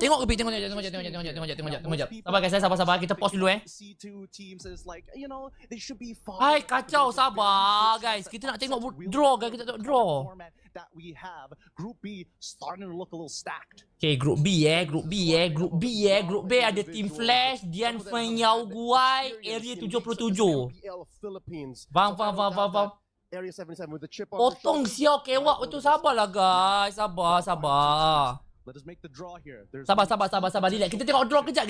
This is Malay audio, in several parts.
Tengok ke, tengok je. Sabar guys, sabar. Kita pause dulu Hai, kacau, sabar guys. Kita nak tengok draw guys, kita tengok draw. Okay, Group B Group B ada Team Flash, Dian Feng Yao Guai, Area 77. Faham. Area 77 with the chip on Potong siau kewak betul, sabarlah guys. Sabar. Let us make the draw here. Sabar. Relax. Kita tengok draw kejap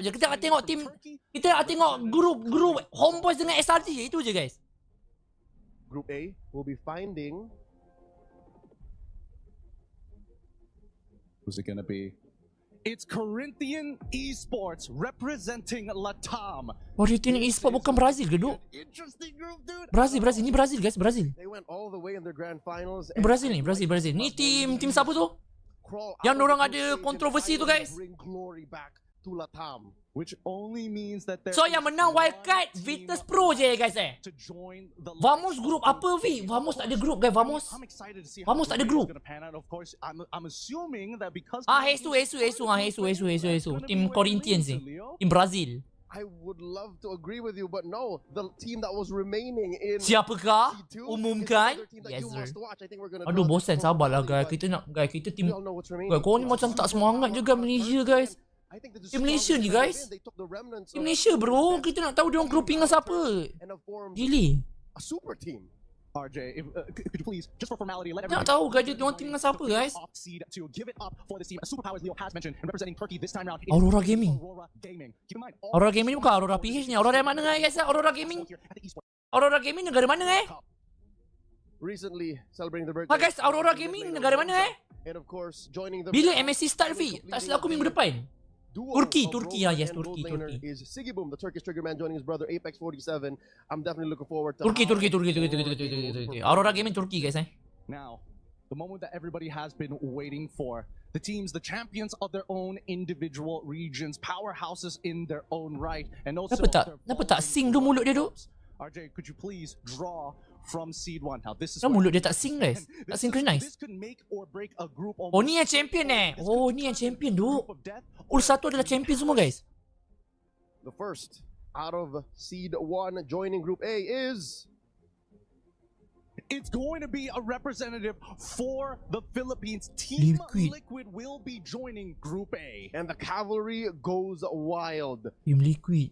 je. Kita nak tengok tim, kita nak tengok grup Homeboys dengan SRG. Itu je guys. Group A will be finding. Who's it gonna be? It's Corinthian Esports representing Latam. What do you think Esports bukan Brazil ke, Duk? Interesting group, dude. Brazil. Ni Brazil guys, Brazil. They went all the way in their grand finals. Brazil. Ni tim siapa tu? Yang dorang ada kontroversi tu guys. Bring glory back to Latam. Which only means that So yang menang wildcard Vitus Pro je guys Vamos group apa Vi? Vamos tak ada group guys, Vamos tak ada group. Hesu Tim Corinthians ni, Tim Brazil. I would love to agree with you, but no, the team that was remaining in Siapakah? C2 Umumkan? Yes, sir. Aduh bosan, sabarlah guys. Kita nak guys, kita tim guys, korang ni macam tak semangat juga Malaysia guys. Tim Malaysia ni guys. Tim Malaysia bro, kita nak tahu dia orang grouping dengan siapa. Gili. A super team. RJ, could you please, just for formality, let nak tahu guys dia orang tim dengan siapa guys. Aurora Gaming. Aurora Gaming bukan Aurora PH ni. Aurora mana guys? Aurora Gaming. Aurora Gaming negara mana Recently celebrating the birthday. Ha guys, Aurora Gaming negara mana And of course, joining the Bila MSC start Vi? Tak silap aku minggu depan. Turki lah, yes, Turki. Is Sigiboom, the Turkish trigger man, joining his brother Apex 47. I'm definitely looking forward to Turki. Aurora Gaming Turki guys Now, the moment that everybody has been waiting for. The teams, the champions of their own individual regions, powerhouses in their own right, and also Kenapa tak sing tu mulut dia tu? RJ, could you please draw from seed 1? Now this is mulut dia tak sing guys. Tak synchronize. This could make or break a group of Oh ni yang champion Oh ni yang champion tu. Satu adalah champion semua guys. The first out of seed 1 joining group A is it's going to be a representative for the Philippines. Team Liquid will be joining group A. And the cavalry goes wild. Team Liquid.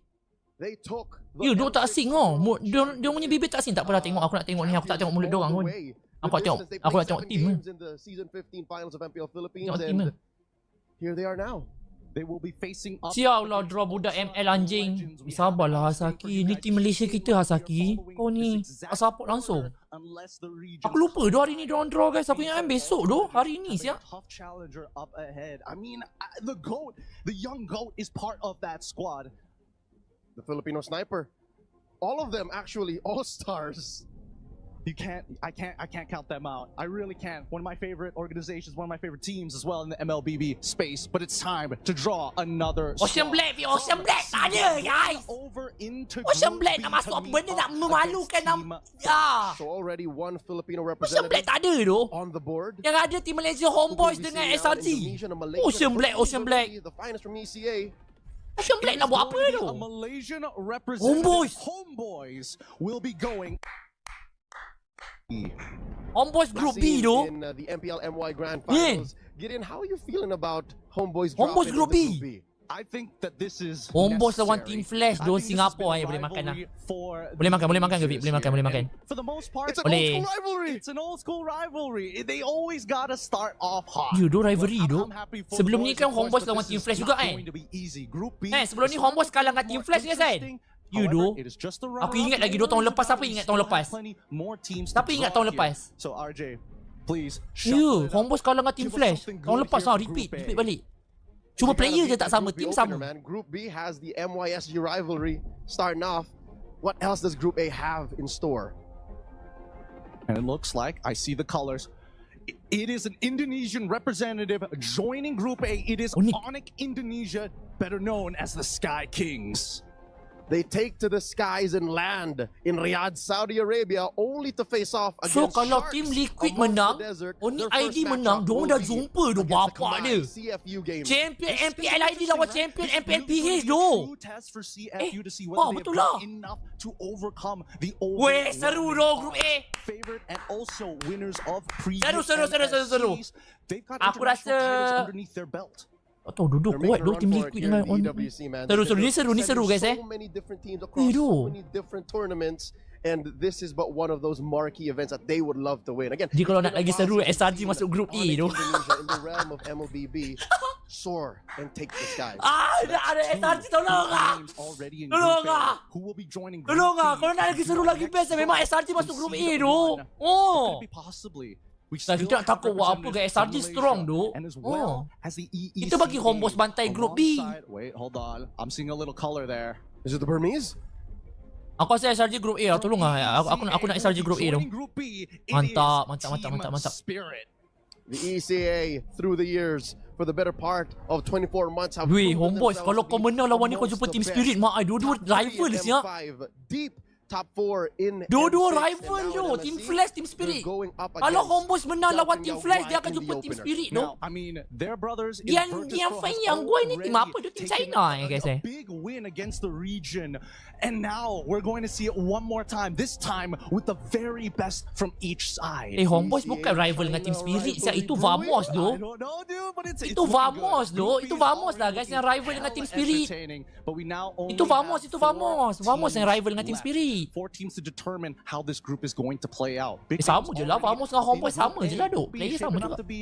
They took dia tak asing dia punya bibir tak asing. Tak apalah, tengok, aku nak tengok ni. Aku tak tengok mulut dia orang pun. Aku nak tengok team. Tengok team. Here they are now. They will be facing up. Sial lah draw budak ML anjing. Sabarlah Hasaki. Ni tim Malaysia kita Hasaki. Kau ni support langsung. Aku lupa dah hari ni diorang draw guys. Aku ingat besok dah. Hari ni siap. Tough challenger up ahead. I mean, the GOAT, the young GOAT is part of that squad. The Filipino sniper. All of them actually all-stars. I can't count them out. I really can't. One of my favorite organizations, one of my favorite teams as well in the MLBB space. But it's time to draw another Ocean Black tak ada guys. Ocean Black nak masuk apa benda nak memalukan So already one Filipino Ocean Black representative tak ada tu. on the board. Yang ada tim Malaysia Homeboys dengan SRG. Ocean Black. The finest from ECA. Ocean Black nak buat apa tu? A Malaysian representative. Homeboys will be going. Homeboys Group B tu. In the MPL MY Grand Finals. Gideon, how are you feeling about Homeboys Group B? I think that this is Homeboys lawan Team Flash don Singapore boleh makan lah. Boleh makan ke Vic? Boleh makan. For the most part, it's an old school rivalry. It's an old school rivalry. They always gotta start off hot. Do rivalry tu. Sebelum ni kan Homeboys lawan Team Flash juga kan. Sebelum ni Homeboys kalah dengan Team Flash guys kan. Aku ingat lagi 2 tahun lepas. Siapa ingat tahun lepas? Siapa ingat tahun lepas? So RJ, please. Homeboys kalah dengan Team Flash. Tahun lepas repeat balik. Cuma player je tak sama, team sama. Group B has the MYSG rivalry starting off. What else does Group A have in store? And it looks like I see the colors. It is an Indonesian representative joining Group A. It is Onyx Indonesia, better known as the Sky Kings. They take to the skies and land in Riyadh, Saudi Arabia, only to face off So against kalau Sharks Team Liquid amongst menang, the desert. Oni Their first ID menang, matchup diorang will dah be jumpa tu against the bapak dia. combined CFU game. Champion This is MPL ID lawan interesting, champion right? MPL This is PH really tu. a true test for CFU to see whether they betul have lah. done enough to overcome the Weh, seru tu Group A. favorite and also winners of previous Seru. MSCs. They've got Aku international rasa- titles underneath their belt. Tak tahu duduk They're kuat making a tu run Team for it Liquid here dengan in the EWC, man. Seru ni seru guys So many different teams across Aduh. so many different tournaments, and this is but one of those marquee events that they would love to win. Again, Dia kalau it's nak been a lagi while seru, since SRG we've seen masuk Group E tu. Onyx Indonesia in the realm of MLBB soar and take the skies. Ada SRG tolong ah. Teams already in Tolong Group A ah. who will be joining Tolong Group ah, B kalau nak lagi to seru the lagi next best memang draw SRG from masuk Group E seed tu. one. Oh. Could it be possibly? We Kita still tak have takut buat apa representatives guys, SRG from strong Malaysia tu. and as well as the EEC Kita bagi Homeboys bantai Group B. alongside- Wait, hold on. I'm seeing a little color there. Is it the Burmese? Aku rasa SRG Group A lah, tolong lah. Aku nak SRG Group A tu. Joining Group B, it Mantap, is mantap, Team mantap. Spirit. The ECA through the years for the better part of 24 months have Weh, proven Homeboys, themselves kalau to kau be menang lawan ni kau amongst jumpa the Team best. Spirit. Mak ai, dua-dua Top 3 rival in siap. M5, deep top 4 in Dua-dua M6, rival and now tu. in Team MSC, Flash, Team they're Spirit. going up Kalau against Homeboys menang lawan Delta Team Yao Flash, Wai dia akan in jumpa the Team opener. Spirit tu. Now, I mean, their brothers in Yang Virtus.pro has yang gua ni tim apa? Dia tim already China taken guys a eh. big win against the region, and now we're going to see it one more time. This time with the very best from each side. Homeboys bukan rival dengan Team Spirit. Siap, itu Vamos I tu. don't know, dude, but it's Itu looking Vamos good. tu. Group Itu B is Vamos lah already guys yang looking rival dengan Team hella Spirit. entertaining, but we now only Itu Vamos, have itu Vamos. 4 Vamos yang teams rival dengan Team left. Spirit. 4 teams to determine how this group is going to play out. Big sama teams je lah, already Vamos dengan Homeboys in Group sama je lah, A, duk. Group B Player sama shaping up juga. to be,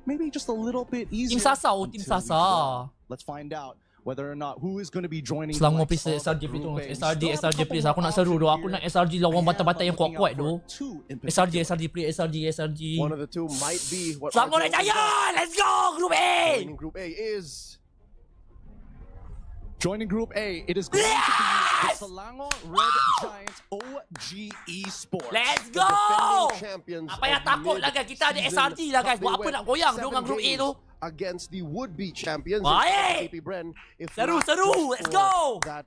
maybe just a little bit easier. Tim Sasa, oh, Tim until we Sasa. draw. Let's find out whether or not who is going to be joining. Selangor the likes please of SRG please Group tolong. A. We SRG still have a couple please. Aku more nak seru tu. options Aku nak here. SRG lawan I am bantai-bantai yang looking kuat-kuat out tu. for 2 in SRG particular. please. SRG. One of the two might be what Selangor our Red goal is. Giant. Let's go Group A. Joining Group A is Joining Group A, it is going to be the Selangor Red Giants OG Esports. Let's the go. defending champions. Tak payah of takut lah guys. Kita ada mid-season SRG lah guys. cup. Buat They apa went nak goyang tu 7 dengan Group A tu. games against the would-be champions. Baik. KP Bren, if Seru, not seru. just Let's for go. That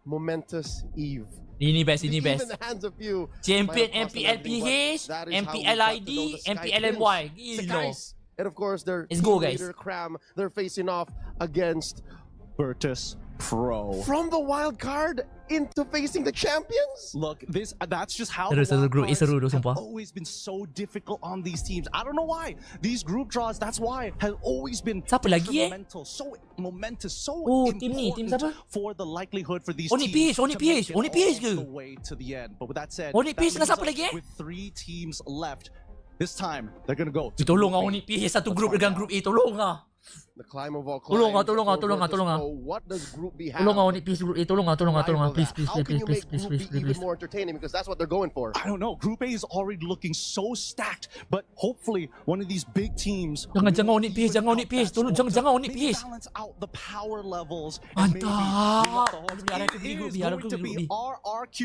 momentous eve. Ini best, Even ini best. in the hands of few Champion might have cost them MPL everything, PH, but that is how we MPL got to ID, know the Sky MPL Twins. MY. The Gila. guys. And of course, their Let's team go, guys. leader Cram, they're facing off against Virtus Pro. from the wild card into facing the champions. Look, that's just how Seru, the seru, wild group A cards seru tu, have sumpah. always been so difficult on these teams. I don't know why. These group draws, that's why, has always been Siapa lagi, detrimental, so momentous, so Oh, team ni, team important siapa? for the likelihood for these Oni teams PH, Oni to make PH, it Oni PH all ke? the way to the end. But with that said, Oni that PH dengan leaves siapa us lagi, eh? with 3 teams left. This time, they're gonna go to Tolong lah Group A. Oni PH satu group dengan group A. Tolong lah. The climb of all Tolong climbs. tolong for tolong Virtus tolong Pro. What does Group B have? Tolong Oni PH group A. Tolong tolong rival please that? please How please can you please make please Group please B even please. more entertaining? Because that's what they're going for. I don't know. Group A is already looking so stacked, but hopefully one of these big teams. Jangan will Oni PH, even jangan Oni out PH. that Tolong score jangan to Oni maybe PH. balance out the power levels and maybe bring Mantap. up the hopes. Biar aku It pergi Group is B, biar going aku to pergi be Group B. RRQ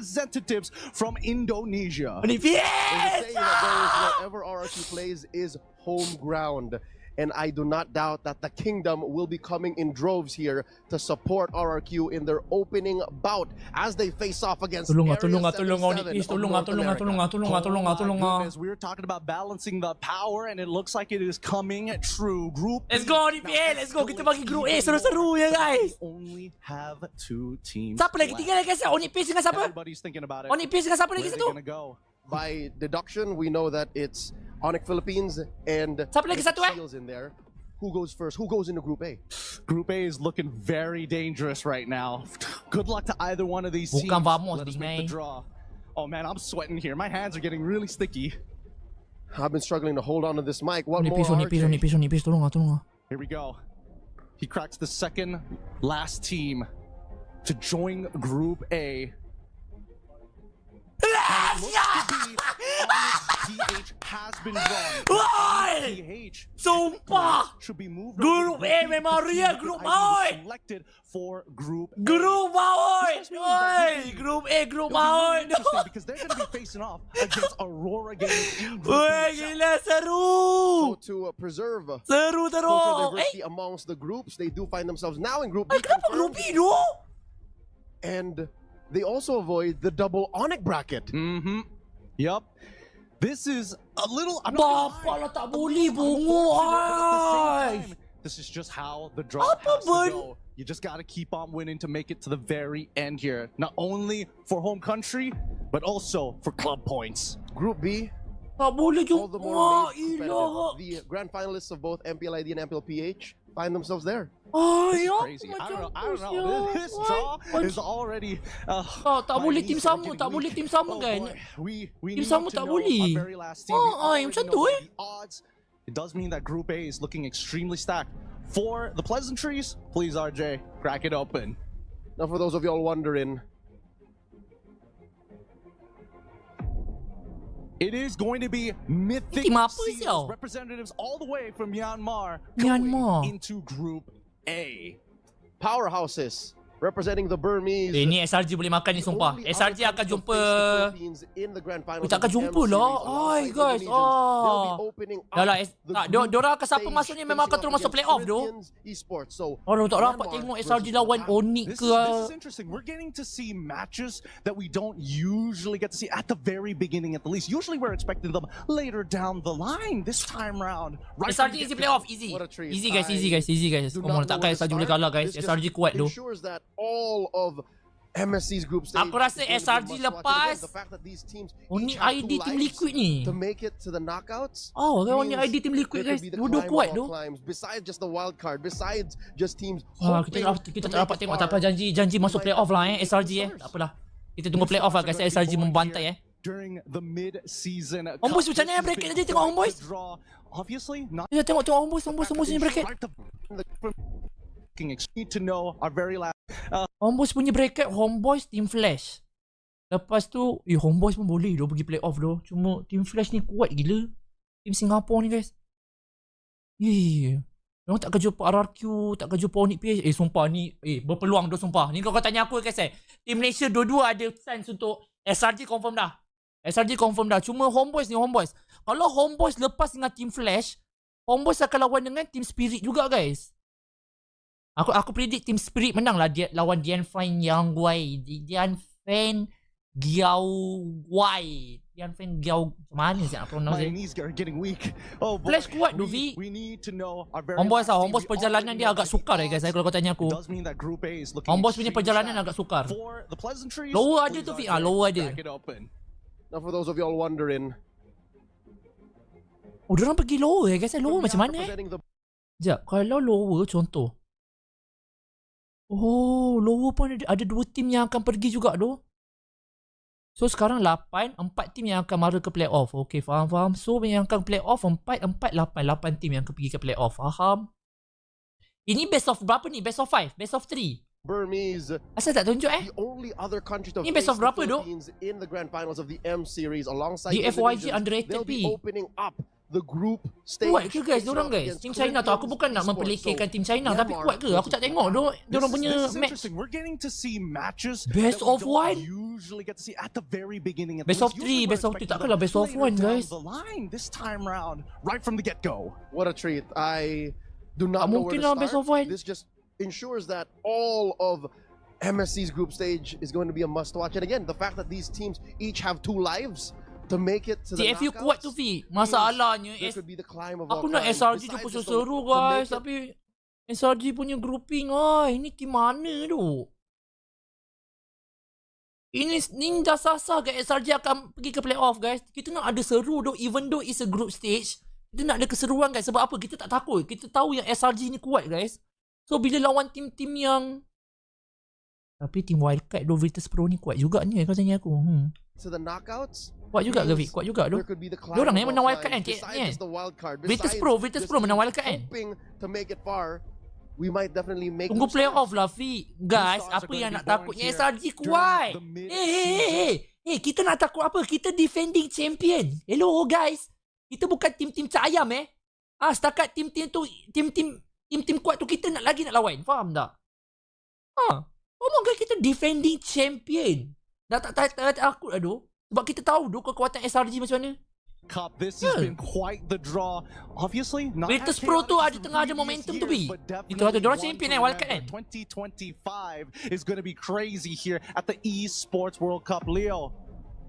representatives from Indonesia. Oni There's a PH. saying that goes, wherever RRQ plays is home ground. And I do not doubt that the kingdom will be coming in droves here to support RRQ in their opening bout as they face off against Tolong Area tolong 77 Oni PH. of Tolong North tolong America. tolong Oh my tolong. goodness, we were talking about balancing the power, and it looks like it is coming true. Group Let's B go Oni now PH. Let's go. Kita escalates bagi group A even seru-seru more. ya guys. We only have 2 teams. Siapa lagi left. tinggal guys? Oni PH dengan siapa? Everybody's thinking about it. Oni PH dengan siapa Where lagi are they satu? gonna go? By deduction, we know that it's Onyx Philippines and Siapa lagi Mythic satu, eh? Seals in there. Who goes first? Who goes into Group A? Group A is looking very dangerous right now. Good luck to either one of these Bukan teams. Vamos, Let us big make the man. draw. Oh man, I'm sweating here. My hands are getting really sticky. I've been struggling to hold on to this mic. What Oni more, PH, Oni PH, Oni RJ? PH, Oni PH. Tolong tolong. Here we go. He cracks the second last team to join Group A. Let's Looks to be Onyx PH has been drawn. Why? Onyx PH Sumpah! Grup A memang real grup maut! Grup maut! Oi! Grup A grup maut! Because they're going to be facing off against Aurora Gaming in Group Woi, B. gila seru! So to preserve Seru cultural teruk! diversity amongst the groups, they do find themselves now in Group B. Kenapa grup B tu? And they also avoid the double Onyx bracket. Yup. This is a little... I'm not Bapa gonna lie, lah tak a boleh little bongok, unfortunate, but at the same ay. time, this is just how the draw Apa has to bun? go. You just gotta keep on winning to make it to the very end here. Not only for home country, but also for club points. Group B, Tak boleh all the juga. more made Ilah. competitive. The grand finalists of both MPLID and MPLPH find themselves there. Ay, This is apa crazy. I macam don't tu know. sial? This Why? draw is already... Tak my boleh knees tim are sama, getting tak boleh weak. tim sama Oh kan? boy, we Tim need sama to tak know boleh. our very last team. We Macam already tu know the odds. It does mean that Group A is looking extremely stacked. For the pleasantries, please RJ, crack it open. Now, for those of y'all wondering, It is going to be mythic Tim apa Seals sial? representatives all the way from Myanmar Myanmar. going into Group A. powerhouses representing the Burmese. Ni SRG boleh makan ni sumpah. Only SRG other akan country to jumpa. face the Philippines in the grand finals Takkan of the jumpa M lah. Series Ay alongside guys. Indonesians. They'll be Ah. opening Dah lah, up the tak, group diorang akan siapa stage, masuk ni memang akan facing terus off masuk against playoff tu. Corinthians Esports. So, Oh, tak dapat Myanmar tengok versus SRG lawan Japan. Onyx This ke. is interesting. We're getting to see matches that we don't usually get to see at the very beginning, at the least. Usually we're expecting them later down the line. This time round, right from SRG the easy get-go. playoff, easy. What a treat. Easy guys, easy guys, easy guys. Do Come on, not know takkan where to SRG boleh start. kalah guys. This SRG just kuat tu. ensures that all of MSC's group stage Aku rasa is going to SRG be must watch. And again, lepas the fact that these teams Oni each have ID two Team lives Liquid ni. to make it to the knockouts. Oh, kan Oni means ID Team Liquid there guys. could be the Dua-dua climb kuat of tu. all climbs. Besides just the wild card, besides just teams Ah, hoping kita to tak make dapat it tengok far. tak apa janji masuk playoff lah SRG Tak apalah. Kita tunggu playoff lah guys. SRG membantai During the mid-season Homeboys macam mana bracket tadi tengok Homeboys? Obviously not Ya tengok Homeboys ni bracket. need to know our very last Homeboys punya bracket Homeboys Team Flash. Lepas tu Homeboys pun boleh dah pergi playoff dah. Cuma Team Flash ni kuat gila. Team Singapore ni guys. Diorang takkan jumpa RRQ, takkan jumpa Onyx PH. Sumpah ni berpeluang dah sumpah. Ni kau tanya aku guys Team Malaysia dua-dua ada chance untuk SRG confirm dah. SRG confirm dah. Cuma Homeboys ni Homeboys. Kalau Homeboys lepas dengan Team Flash, Homeboys akan lawan dengan Team Spirit juga guys. Aku predict Team Spirit menang lah dia lawan Dianfen Yang Guai. Dianfen Giao Guai. Dianfen Giao mana sih nak pronounce my dia? knees are getting weak. Oh boy. Flash kuat tu, Vi. We need to know our very Homeboys last lah, team. Homeboys We perjalanan already dia know agak the sukar guys odds. kalau kau tanya aku. It does mean that Group A is looking Homeboys punya extremely perjalanan stacked. agak sukar. For the pleasantries, Lower ada please tu, Vi. RJ, Lower ada. crack it open. Now, for those of y'all wondering, Oh, diorang pergi lower guys. Lower macam mana representing the Sekejap, kalau lower contoh. Oh, lower pun ada dua tim yang akan pergi juga tu. So sekarang 8, 4 tim yang akan mara ke playoff. Okay, faham. So yang akan playoff 4, 8 tim yang akan pergi ke playoff. Faham? Ini best of berapa ni? Best of 5? Best of 3? Burmese, Asal tak tunjuk the only other country to Ni face best of the berapa, Dok? Philippines in the grand finals of the M Series alongside Di FYG Indonesians. underrated They'll be P. opening up the group stage. Kuat ke guys facing diorang off guys? against Tim China tu aku bukan nak Corinthians memperlekehkan Esports. tim China tapi Myanmar kuat ke? Aku tak tengok diorang punya This is match. interesting. We're getting to see matches Best that we of don't one? usually get to see at the very beginning. Best of 3, best of 3 takkanlah best of 1 guys. The line this time round, right from the get-go. What a treat. I do not Tak know where mungkin to lah start. best of 1. This just ensures that all of MSC's group stage is going to be a must watch. And again, the fact that these teams each have 2 lives to make it to the TFU knockouts, kuat tu Vi. Masalahnya there could be the climb of all aku nak climbs. SRG Besides jumpa just seru to make guys it- tapi SRG punya grouping ini tim mana tu? Ini dah sasar guys. SRG akan pergi ke playoff guys. Kita nak ada seru tu even though it's a group stage. Kita nak ada keseruan guys. Sebab apa? Kita tak takut. Kita tahu yang SRG ni kuat guys. So bila lawan tim-tim yang tapi tim wildcard Dovitus Pro ni kuat juga ni kau tanya aku. to the knockouts. Kuat juga ke Vi? Kuat juga tu. There could be the climb Diorang of yang all menang wildcard climbs. kan? Besides Kan? just the wild card. Vitus Besides Pro just menang teams wildcard kan? hoping to make it far. We might definitely make Tunggu them playoff stars. lah Vi. Guys, stars are apa gonna yang be nak born takutnya here SRG during kuat. the mid-season. Kita nak takut apa? Kita defending champion. Hello guys. Kita bukan tim-tim cak ayam Setakat tim-tim kuat tu kita nak lawan. Faham tak? Ngomong guys, kita defending champion. Dah tak takut dah tu. Sebab kita tahu tu kekuatan SRG macam mana. Cup, this has been quite the draw. Obviously, not Virtus Pro tu tengah ada momentum tu, Bi. Itu ada diorang champion wildcard kan. 2025 is going to be crazy here at the Esports World Cup. Leo,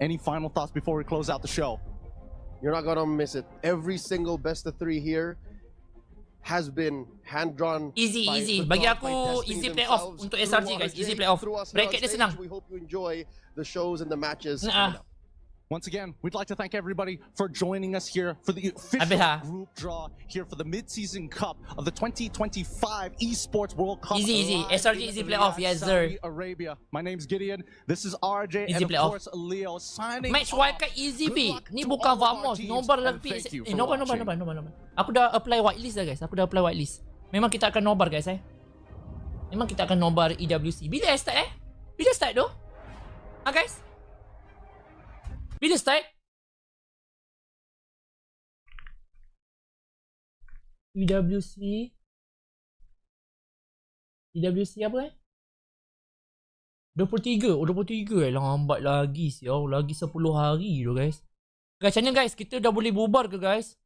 any final thoughts before we close out the show? You're not gonna miss it. Every single best of 3 here has been hand-drawn. Easy. Bagi aku easy playoff untuk SRG guys. Easy playoff. Bracket dia senang. We hope you enjoy the shows and the matches. Once again, we'd like to thank everybody for joining us here for the official group draw here for the mid-season cup of the 2025 Esports World Cup. Easy. SRG easy playoff, yes sir. Saudi Arabia. My name's Gideon. This is RJ easy and playoff. of course Leo signing. Match wildcard easy, Bi. Ni bukan Vamos. Nobar lagi. Nobar. Aku dah apply whitelist dah guys. Memang kita akan nobar guys Memang kita akan nobar EWC. Bila start Bila start tu? Guys? Bila start? EWC apa 23. 23 lambat lagi siau. Lagi 10 hari tu guys. Guys, macam mana guys? Kita dah boleh bubar ke guys?